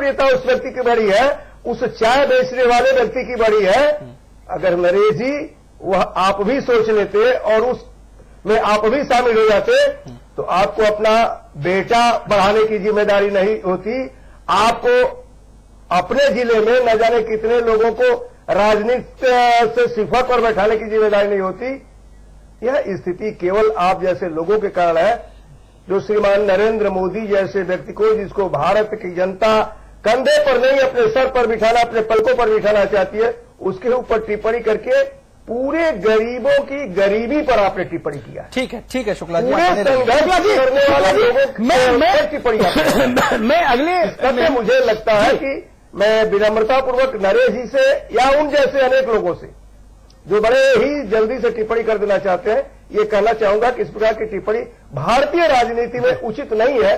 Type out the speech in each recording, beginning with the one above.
लोकप्रियता उस व्यक्ति की बढ़ी है, उस चाय बेचने वाले व्यक्ति की बढ़ी है। अगर नरेश जी वह आप भी सोच लेते और उसमें आप भी शामिल हो जाते तो आपको अपना बेटा बढ़ाने की जिम्मेदारी नहीं होती, आपको अपने जिले में न जाने कितने लोगों को राजनीति से सिफर पर बैठाने की जिम्मेदारी नहीं होती। यह स्थिति केवल आप जैसे लोगों के कारण है, जो श्रीमान नरेंद्र मोदी जैसे व्यक्ति को, जिसको भारत की जनता कंधे पर नहीं अपने सर पर बिठाना, अपने पलकों पर बिठाना चाहती है, उसके ऊपर टिप्पणी करके पूरे गरीबों की गरीबी पर आपने टिप्पणी किया। ठीक है शुक्ला जी, पूरे संघर्ष करने वाले लोगों की टिप्पणी मैं अगले मुझे लगता है कि मैं विनम्रतापूर्वक नरेश जी से या उन जैसे अनेक लोगों से जो बड़े ही जल्दी से टिप्पणी कर देना चाहते हैं, ये कहना चाहूंगा कि इस प्रकार की टिप्पणी भारतीय राजनीति में उचित नहीं है।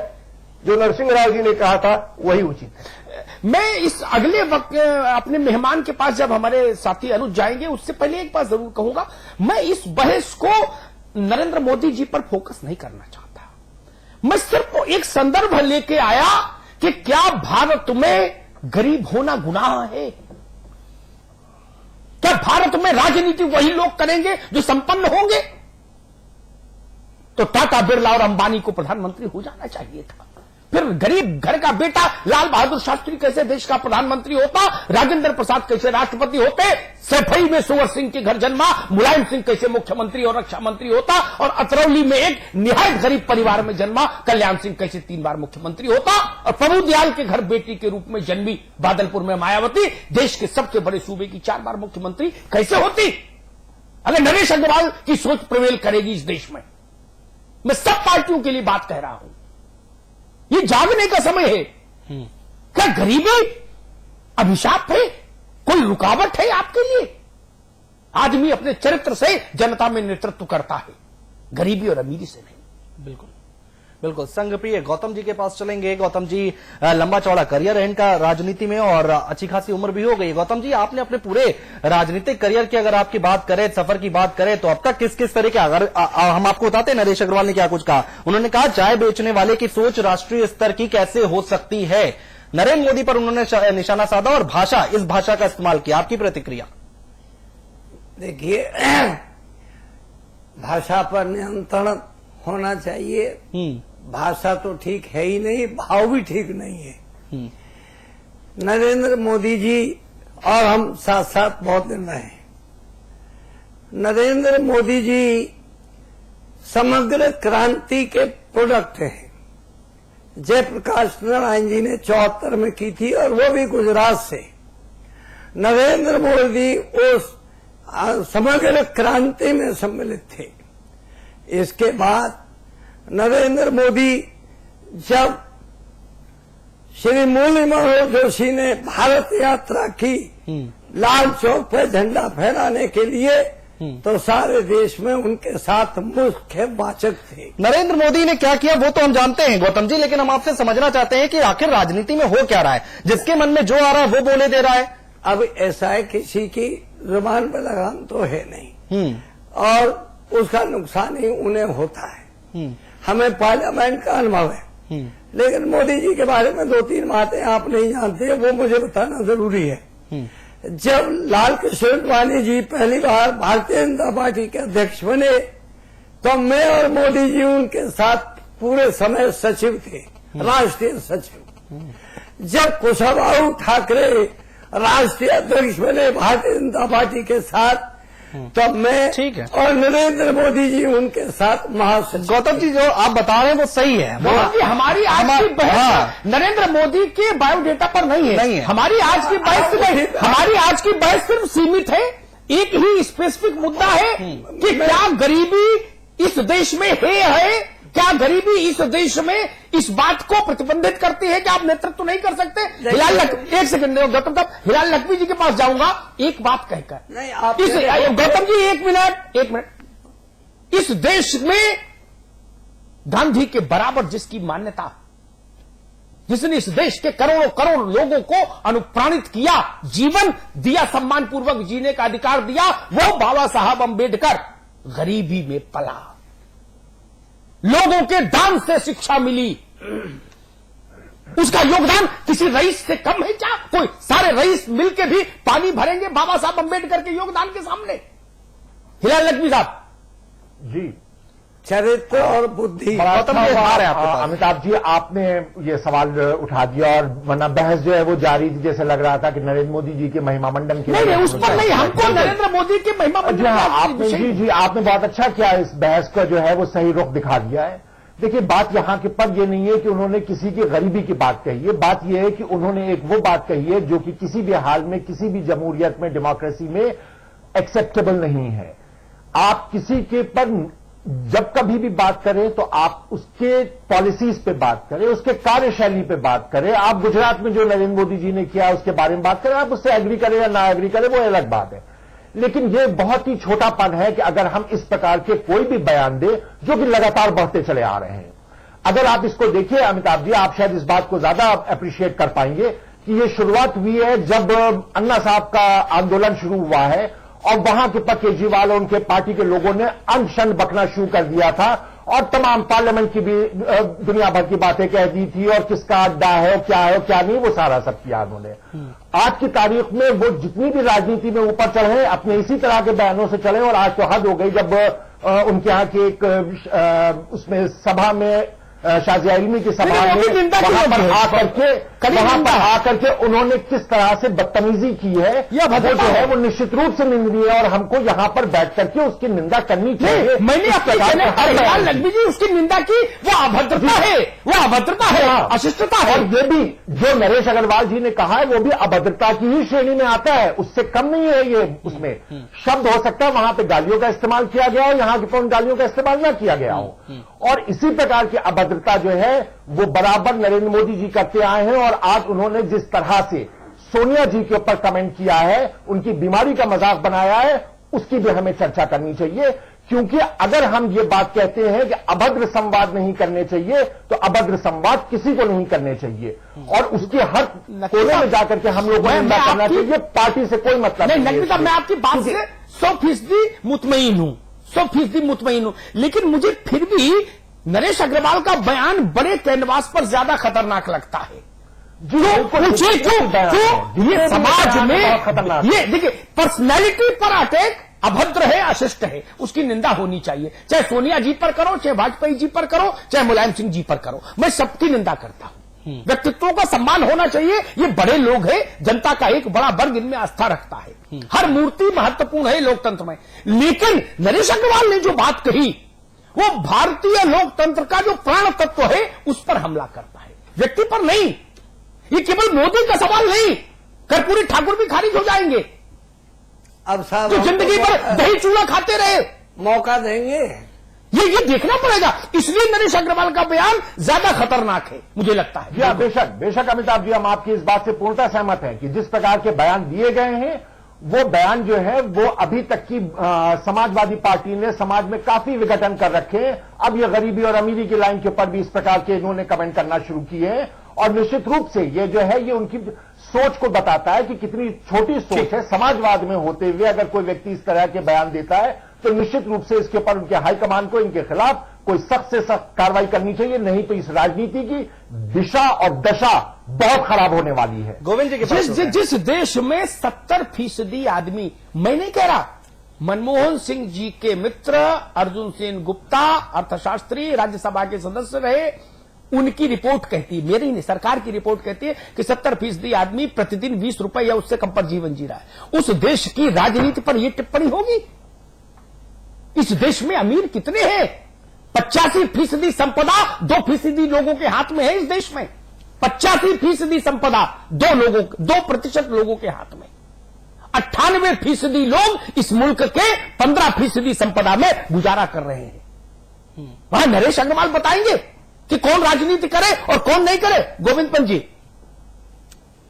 जो नरसिंह राव जी ने कहा था वही उचित है। मैं इस अगले वक्त अपने मेहमान के पास जब हमारे साथी अनुज जाएंगे, उससे पहले एक बात जरूर कहूंगा, मैं इस बहस को नरेंद्र मोदी जी पर फोकस नहीं करना चाहता। मैं सिर्फ एक संदर्भ लेके आया कि क्या भारत में गरीब होना गुनाह है? क्या भारत में राजनीति वही लोग करेंगे जो संपन्न होंगे? तो टाटा, बिरला और अंबानी को प्रधानमंत्री हो जाना चाहिए था। फिर गरीब घर का बेटा लाल बहादुर शास्त्री कैसे देश का प्रधानमंत्री होता? राजेंद्र प्रसाद कैसे राष्ट्रपति होते? सैफई में सुवर सिंह के घर जन्मा मुलायम सिंह कैसे मुख्यमंत्री और रक्षा मंत्री होता? और अतरौली में एक निहायत गरीब परिवार में जन्मा कल्याण सिंह कैसे 3 बार मुख्यमंत्री होता? और प्रभु दयाल के घर बेटी के रूप में जन्मी बादलपुर में मायावती देश के सबसे बड़े सूबे की 4 बार मुख्यमंत्री कैसे होती? अगर नरेश अग्रवाल की सोच प्रिवेल करेगी इस देश में, मैं सब पार्टियों के लिए बात कह रहा हूं, ये जागने का समय है। क्या गरीबी अभिशाप है? कोई रुकावट है आपके लिए? आदमी अपने चरित्र से जनता में नेतृत्व करता है, गरीबी और अमीरी से नहीं। बिल्कुल बिल्कुल। संघप्रिय गौतम जी के पास चलेंगे। गौतम जी, लंबा चौड़ा करियर है इनका राजनीति में और अच्छी खासी उम्र भी हो गई। गौतम जी, आपने अपने पूरे राजनीतिक करियर की अगर आपकी बात करें, सफर की बात करें, तो अब तक किस किस तरह के, अगर हम आपको बताते हैं नरेश अग्रवाल ने क्या कुछ कहा। उन्होंने कहा चाय बेचने वाले की सोच राष्ट्रीय स्तर की कैसे हो सकती है। नरेंद्र मोदी पर उन्होंने निशाना साधा और इस भाषा का इस्तेमाल किया। आपकी प्रतिक्रिया? देखिए, भाषा पर नियंत्रण होना चाहिए। भाषा तो ठीक है ही नहीं, भाव भी ठीक नहीं है। नरेंद्र मोदी जी और हम साथ साथ बहुत दिन रहे। नरेंद्र मोदी जी समग्र क्रांति के प्रोडक्ट हैं। जयप्रकाश नारायण जी ने 74 में की थी और वो भी गुजरात से। नरेंद्र मोदी उस समग्र क्रांति में सम्मिलित थे। इसके बाद नरेंद्र मोदी जब श्री मुरली मनोहर जोशी ने भारत यात्रा की लाल चौक पर झंडा फहराने के लिए, तो सारे देश में उनके साथ मुख्य वाचक थे। नरेंद्र मोदी ने क्या किया वो तो हम जानते हैं गौतम जी, लेकिन हम आपसे समझना चाहते हैं कि आखिर राजनीति में हो क्या रहा है। जिसके मन में जो आ रहा है वो बोले दे रहा है। अब ऐसा है, किसी की जुबान पर लगाम तो है नहीं और उसका नुकसान ही उन्हें होता है। हमें पार्लियामेंट का अनुभव है, लेकिन मोदी जी के बारे में 2-3 बातें आप नहीं जानते, वो मुझे बताना जरूरी है। जब लाल कृष्ण आडवाणी जी पहली बार भारतीय जनता पार्टी के अध्यक्ष बने, तो मैं और मोदी जी उनके साथ पूरे समय सचिव थे, राष्ट्रीय सचिव। जब कुशाभाऊ ठाकरे राष्ट्रीय अध्यक्ष बने भारतीय जनता पार्टी के साथ, तब मैं और नरेंद्र मोदी जी उनके साथ महासचिव। गौतम जी, जो आप बता रहे हैं वो सही है। हमारी आज की बहस नरेंद्र मोदी के बायोडेटा पर नहीं है। हमारी आज की बहस सिर्फ सीमित है, एक ही स्पेसिफिक मुद्दा है कि क्या गरीबी इस देश में है, क्या गरीबी इस देश में इस बात को प्रतिबंधित करती है कि आप नेतृत्व नहीं कर सकते। एक सेकंड गौतम साहब, हिलाल नकवी जी के पास जाऊंगा एक बात कहकर। नहीं, आप गौतम जी एक मिनट। इस देश में गांधी के बराबर जिसकी मान्यता, जिसने इस देश के करोड़ों करोड़ लोगों को अनुप्राणित किया, जीवन दिया, सम्मान पूर्वक जीने का अधिकार दिया, वो बाबा साहब अंबेडकर गरीबी में पला, लोगों के दान से शिक्षा मिली, उसका योगदान किसी रईस से कम है क्या? कोई सारे रईस मिलके भी पानी भरेंगे बाबा साहब अंबेडकर के योगदान के सामने? हिलाल लक्ष्मी साहब जी, चरित्र और बुद्धि। अमिताभ जी, आपने ये सवाल उठा दिया और वरना बहस जो है वो जारी थी, जैसे लग रहा था कि नरेंद्र मोदी जी के महिमा मंडन की। नहीं, उस पर नहीं, हमको नरेंद्र मोदी के महिमा मंडन। आपने जी आपने बहुत अच्छा किया, इस बहस का जो है वो सही रुख दिखा दिया है। देखिए, बात यहां के पर ये नहीं है कि उन्होंने किसी की गरीबी की बात कही है, बात यह है कि उन्होंने एक वो बात कही है जो कि किसी भी हाल में, किसी भी जमहूरियत में, डेमोक्रेसी में एक्सेप्टेबल नहीं है। आप किसी के पर जब कभी भी बात करें तो आप उसके पॉलिसीज पे बात करें, उसके कार्यशैली पे बात करें। आप गुजरात में जो नरेंद्र मोदी जी ने किया उसके बारे में बात करें, आप उससे एग्री करें या ना एग्री करें, वो अलग बात है। लेकिन यह बहुत ही छोटापन है कि अगर हम इस प्रकार के कोई भी बयान दें जो कि लगातार बढ़ते चले आ रहे हैं। अगर आप इसको देखिए अमिताभ जी, आप शायद इस बात को ज्यादा अप्रिशिएट कर पाएंगे कि यह शुरुआत हुई है जब अन्ना साहब का आंदोलन शुरू हुआ है और वहां के पर केजरीवाल और उनके पार्टी के लोगों ने अनशन बकना शुरू कर दिया था और तमाम पार्लियामेंट की भी दुनिया भर की बातें कह दी थी और किसका अड्डा है और क्या नहीं, वो सारा सब किया उन्होंने। आज की तारीख में वो जितनी भी राजनीति में ऊपर चढ़े अपने इसी तरह के बयानों से चले और आज तो हद हो गई जब उनके यहां की एक उसमें सभा में शाजिया इल्मी की सभा में वहां पर आकर के उन्होंने किस तरह से बदतमीजी की है, वो जो है वो निश्चित रूप से निंदनीय है और हमको यहां पर बैठ करके उसकी निंदा करनी चाहिए। मैंने लक्ष्मी जी उसकी निंदा की, वो अभद्रता है, वो अभद्रता है, अशिष्टता है। और ये भी जो नरेश अग्रवाल जी ने कहा है वो भी अभद्रता की ही श्रेणी में आता है, उससे कम नहीं है ये। उसमें शब्द हो सकता है वहां पे गालियों का इस्तेमाल किया गया हो, यहां की उन गालियों का इस्तेमाल न किया गया हो। और इसी प्रकार की अभद्रता जो है वो बराबर नरेंद्र मोदी जी करते आए हैं और आज उन्होंने जिस तरह से सोनिया जी के ऊपर कमेंट किया है, उनकी बीमारी का मजाक बनाया है, उसकी भी हमें चर्चा करनी चाहिए। क्योंकि अगर हम ये बात कहते हैं कि अभद्र संवाद नहीं करने चाहिए तो अभद्र संवाद किसी को नहीं करने चाहिए और उसके हर कोने में जाकर के हम लोगों को निंदा करना चाहिए। पार्टी से कोई मतलब नहीं। मैं आपकी बात से 100% मुतमईन हूं, 100% मुतमईन हूं, लेकिन मुझे फिर भी नरेश अग्रवाल का बयान बड़े कैनवास पर ज्यादा खतरनाक लगता है। ये समाज में ये देखिए पर्सनैलिटी पर अटैक अभद्र है, अशिष्ट है, उसकी निंदा होनी चाहिए। चाहे सोनिया जी पर करो, चाहे वाजपेयी जी पर करो, चाहे मुलायम सिंह जी पर करो, मैं सबकी निंदा करता हूं। व्यक्तित्वों का सम्मान होना चाहिए। ये बड़े लोग हैं, जनता का एक बड़ा वर्ग इनमें आस्था रखता है। हर मूर्ति महत्वपूर्ण है लोकतंत्र में। लेकिन नरेश अग्रवाल ने जो बात कही वो भारतीय लोकतंत्र का जो प्राण तत्व है उस पर हमला करता है, व्यक्ति पर नहीं। ये केवल मोदी का सवाल नहीं, कर्पूरी ठाकुर भी खारिज हो जाएंगे। अब साहब तो जिंदगी भर दही चूड़ा खाते रहे, मौका देंगे। ये देखना पड़ेगा। इसलिए नरेश अग्रवाल का बयान ज्यादा खतरनाक है मुझे लगता है। जी हाँ, बेशक अमिताभ जी, हम आपकी इस बात से पूर्णतः सहमत हैं कि जिस प्रकार के बयान दिए गए हैं वो बयान जो है वो अभी तक की समाजवादी पार्टी ने समाज में काफी विघटन कर रखे हैं। अब ये गरीबी और अमीरी की लाइन के ऊपर भी इस प्रकार के इन्होंने कमेंट करना शुरू किए हैं और निश्चित रूप से ये जो है ये उनकी सोच को बताता है कि कितनी छोटी सोच है। समाजवाद में होते हुए अगर कोई व्यक्ति इस तरह के बयान देता है तो निश्चित रूप से इसके ऊपर उनके हाईकमान को इनके खिलाफ कोई सख्त से सख्त कार्रवाई करनी चाहिए, नहीं तो इस राजनीति की दिशा और दशा बहुत खराब होने वाली है। गोविंद जी के पास जिस देश में 70% आदमी, मैं नहीं कह रहा, मनमोहन सिंह जी के मित्र अर्जुन सेन गुप्ता अर्थशास्त्री राज्यसभा के सदस्य रहे, उनकी रिपोर्ट कहती है, मेरी नहीं सरकार की रिपोर्ट कहती है कि 70% आदमी प्रतिदिन 20 रुपए या उससे कम पर जीवन जी रहा है। उस देश की राजनीति पर यह टिप्पणी होगी? इस देश में अमीर कितने हैं? 85% संपदा 2% लोगों के हाथ में है। इस देश में 85% संपदा 2% लोगों के हाथ में। 98% लोग इस मुल्क के 15% संपदा में गुजारा कर रहे हैं। वहां नरेश अग्रवाल बताएंगे कि कौन राजनीति करे और कौन नहीं करे। गोविंद पंत जी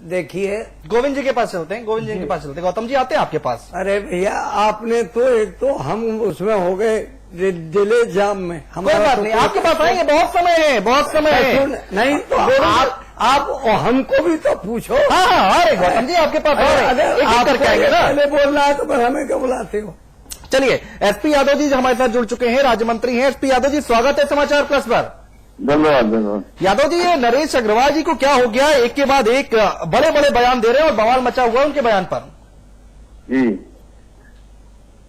देखिए, गोविंद जी के पास चलते हैं, गोविंद जी के पास चलते हैं। गौतम जी आते हैं आपके पास। अरे भैया, आपने तो एक तो हम उसमें हो गए दिले जाम में। कोई बात नहीं, आपके पास आएंगे, बहुत समय है, बहुत समय है। नहीं तो आप हमको भी तो पूछो। हाँ, अरे गौतम जी आपके पास पहले बोलना है तो फिर हमें क्यों बुलाते हो? चलिए, एसपी यादव जी हमारे साथ जुड़ चुके हैं, राज्य मंत्री हैं। एसपी यादव जी, स्वागत है समाचार प्लस पर। धन्यवाद। यादव जी, ये नरेश अग्रवाल जी को क्या हो गया, एक के बाद एक बड़े बड़े बयान दे रहे हैं और बवाल मचा हुआ है उनके बयान पर। जी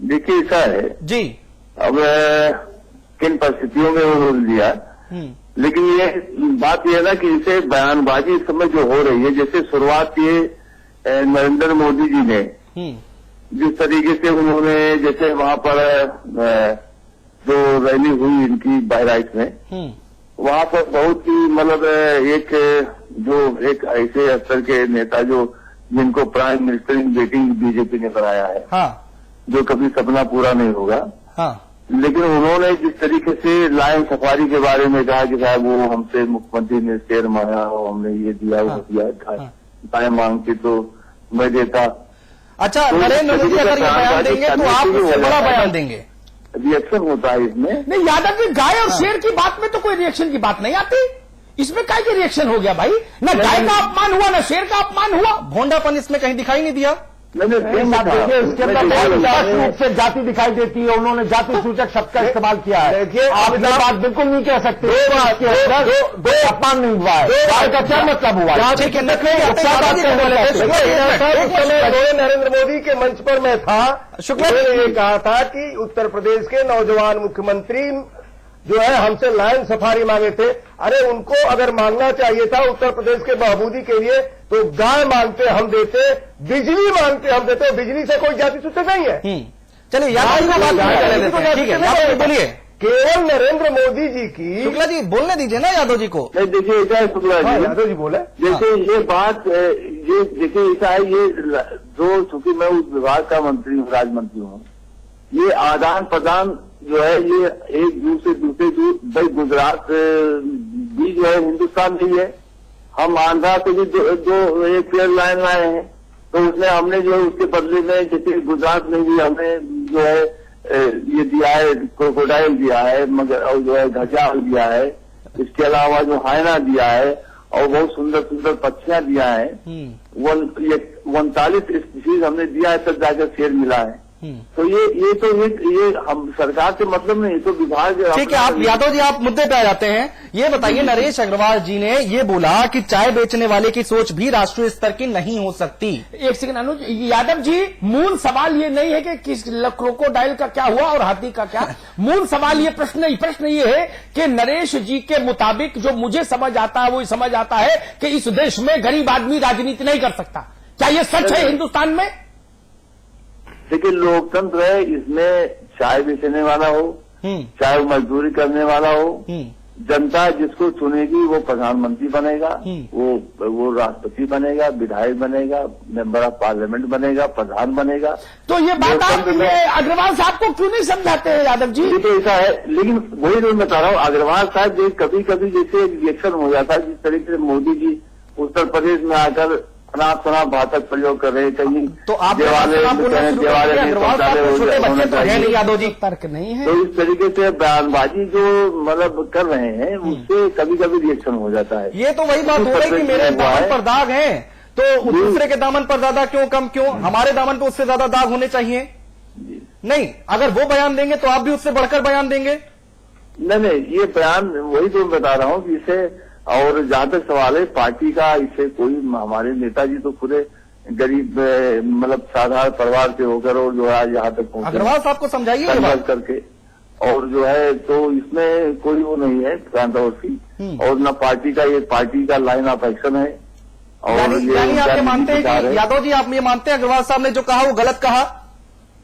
देखिए, ऐसा है जी, अब किन परिस्थितियों में वो बोल दिया, लेकिन ये बात ये है ना कि इसे बयानबाजी इस समय जो हो रही है, जैसे शुरुआत ये नरेंद्र मोदी जी ने जिस तरीके से उन्होंने, जैसे वहां पर जो रैली हुई इनकी बहराइच में, वहां पर बहुत ही मतलब एक ऐसे स्तर के नेता जो जिनको prime minister in waiting BJP ने बनाया है, हाँ, जो कभी सपना पूरा नहीं होगा। हाँ, लेकिन उन्होंने जिस तरीके से लायन सफारी के बारे में कहा कि साहब वो हमसे मुख्यमंत्री ने शेर मांगा और हमने ये दिया वो दिया, गाय मांगती तो मैं देता। अच्छा, तो नरेंद्र मोदी अगर ये बयान देंगे तो आप उससे बड़ा बयान देंगे, रिएक्शन होता है इसमें। नहीं यादव जी, गाय और शेर की बात में तो कोई रिएक्शन की बात नहीं आती, इसमें काय की रिएक्शन हो गया भाई? न गाय का अपमान हुआ, न शेर का अपमान हुआ, भोंडापन इसमें कहीं दिखाई नहीं दिया। देखिए उसके अंदर स्पष्ट रूप से जाति दिखाई देती है, उन्होंने जाति सूचक शब्द का इस्तेमाल किया है। देखिए, आप ये बात बिल्कुल नहीं कह सकते दो अपमान नहीं हुआ है, गाय का क्या मतलब हुआ? नरेंद्र मोदी के मंच पर मैं था, उन्होंने ये कहा था कि उत्तर प्रदेश के नौजवान मुख्यमंत्री जो है हमसे लायन सफारी मांगे थे। अरे उनको अगर मांगना चाहिए था उत्तर प्रदेश के बहबूदी के लिए तो गाय मांगते हम देते, बिजली मांगते हम देते। बिजली से कोई जाति सूचक नहीं है। चलिए यादव जी बोलिए। केवल नरेंद्र मोदी जी की, शुक्ला जी बोलने दीजिए ना यादव जी को। नहीं देखिए, ऐसा है शुक्ला जी, यादव जी बोले, जैसे ये बात, ये देखिए ऐसा है, ये जो चूंकि मैं उस विभाग का मंत्री हूँ, राज्य मंत्री हूँ, ये आदान प्रदान जो है ये एक दूसरे भाई गुजरात भी जो है हिंदुस्तान नहीं है, हम आंध्रा से भी दो एक एयर लाइन लाए हैं, तो उसने हमने जो है उसके बदले में, जैसे गुजरात में भी हमें जो है ये दिया है, क्रोकोडाइल दिया है, मगर और जो है घड़ियाल दिया है, इसके अलावा जो हायना दिया है और बहुत सुंदर सुंदर पक्षियां दिया है। 39 स्पीशीज हमने दिया है, तब जाकर शेर मिला है। तो ये हम सरकार से मतलब नहीं, ये तो विभाग। ठीक है, आप यादव जी आप मुद्दे पे आ जाते हैं। ये बताइए, नरेश अग्रवाल जी ने ये बोला कि चाय बेचने वाले की सोच भी राष्ट्रीय स्तर की नहीं हो सकती। एक सेकंड अनुज, यादव जी मूल सवाल ये नहीं है कि किस क्रोकोडाइल का क्या हुआ और हाथी का क्या, मूल सवाल ये प्रश्न ये है कि नरेश जी के मुताबिक जो मुझे समझ आता है वो समझ आता है कि इस देश में गरीब आदमी राजनीति नहीं कर सकता। क्या ये सच है हिंदुस्तान में? देखिए, लोकतंत्र है, इसमें चाय बेचने वाला हो, चाहे वो मजदूरी करने वाला हो, जनता जिसको चुनेगी वो प्रधानमंत्री बनेगा, वो राष्ट्रपति बनेगा, विधायक बनेगा, मेंबर ऑफ पार्लियामेंट बनेगा, प्रधान बनेगा। तो ये बात आप अग्रवाल साहब को क्यों नहीं समझाते हैं यादव जी? तो ऐसा है, लेकिन वही मैं बता रहा हूँ, अग्रवाल साहब कभी कभी जैसे रिएक्शन हो जाता है, जिस तरीके से मोदी जी उत्तर प्रदेश में आकर अनाप भाषक प्रयोग कर रहे, कहीं तो आप देवाले यादव जी तर्क नहीं है। तो इस तरीके से बयानबाजी जो मतलब कर रहे हैं, उससे कभी कभी रिएक्शन हो जाता है। ये तो वही बात हो रही कि मेरे दामन पर दाग हैं, तो दूसरे के दामन पर ज्यादा क्यों, कम क्यों? हमारे दामन पर उससे ज्यादा दाग होने चाहिए। नहीं, अगर वो बयान देंगे तो आप भी उससे बढ़कर बयान देंगे। नहीं, ये बयान वही तो मैं बता रहा हूँ कि इसे, और जहां तक सवाल है पार्टी का, इससे कोई, हमारे नेताजी तो पूरे गरीब मतलब साधारण परिवार से होकर और जो है यहाँ तक पहुंचे, अग्रवाल साहब को समझाइए संघर्ष करके, और जो है तो इसमें कोई वो नहीं है कंट्रोवर्सी, और न पार्टी का, ये पार्टी का लाइन ऑफ एक्शन है। और यानी आप ये मानते हैं कि यादव जी, आप ये मानते हैं अग्रवाल साहब ने जो कहा वो गलत कहा?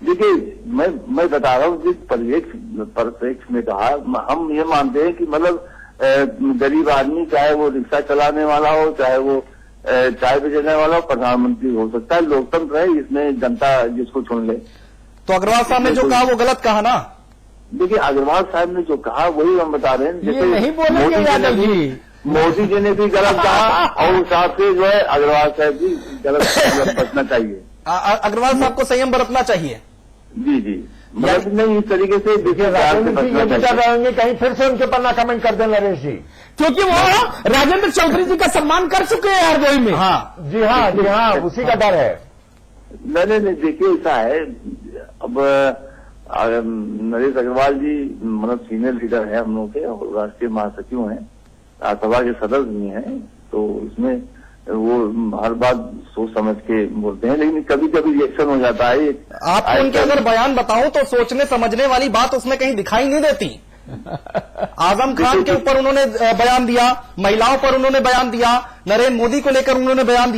देखिए, मैं बता रहा हूँ जिस परिप्रेक्ष्य में कहा, हम ये मानते हैं कि मतलब गरीब आदमी, चाहे वो रिक्शा चलाने वाला हो, चाहे वो चाय बेचने वाला हो, प्रधानमंत्री हो सकता है। लोकतंत्र है, इसमें जनता जिसको चुन ले। तो अग्रवाल साहब ने जो कहा वो गलत कहा ना? देखिए, अग्रवाल साहब ने जो कहा वही हम बता रहे हैं। जैसे नहीं बोलेंगे यादव जी, मोदी जी ने भी गलत कहा और उस हिसाब से जो है अग्रवाल साहब भी गलत बचना चाहिए। अग्रवाल साहब को संयम बरतना चाहिए। जी, मतलब नहीं, इस तरीके से देखिए, रहेंगे कहीं फिर से उनके ऊपर ना कमेंट कर दें नरेश जी, क्योंकि वो राजेंद्र चौधरी जी का सम्मान कर चुके हैं हरदोई में। हाँ जी हाँ, उसी का डर है। नहीं, देखिए ऐसा है, अब नरेश अग्रवाल जी मतलब सीनियर लीडर है हम लोग के और राष्ट्रीय महासचिव हैं, राज्यसभा के सदस्य भी हैं, तो इसमें वो हर बात सोच समझ के बोलते हैं, लेकिन कभी कभी रिएक्शन हो जाता है। आपको उनके अगर बयान बताऊं तो सोचने समझने वाली बात उसमें कहीं दिखाई नहीं देती। आजम खान के ऊपर उन्होंने बयान दिया, महिलाओं पर उन्होंने बयान दिया, नरेंद्र मोदी को लेकर उन्होंने बयान दिया।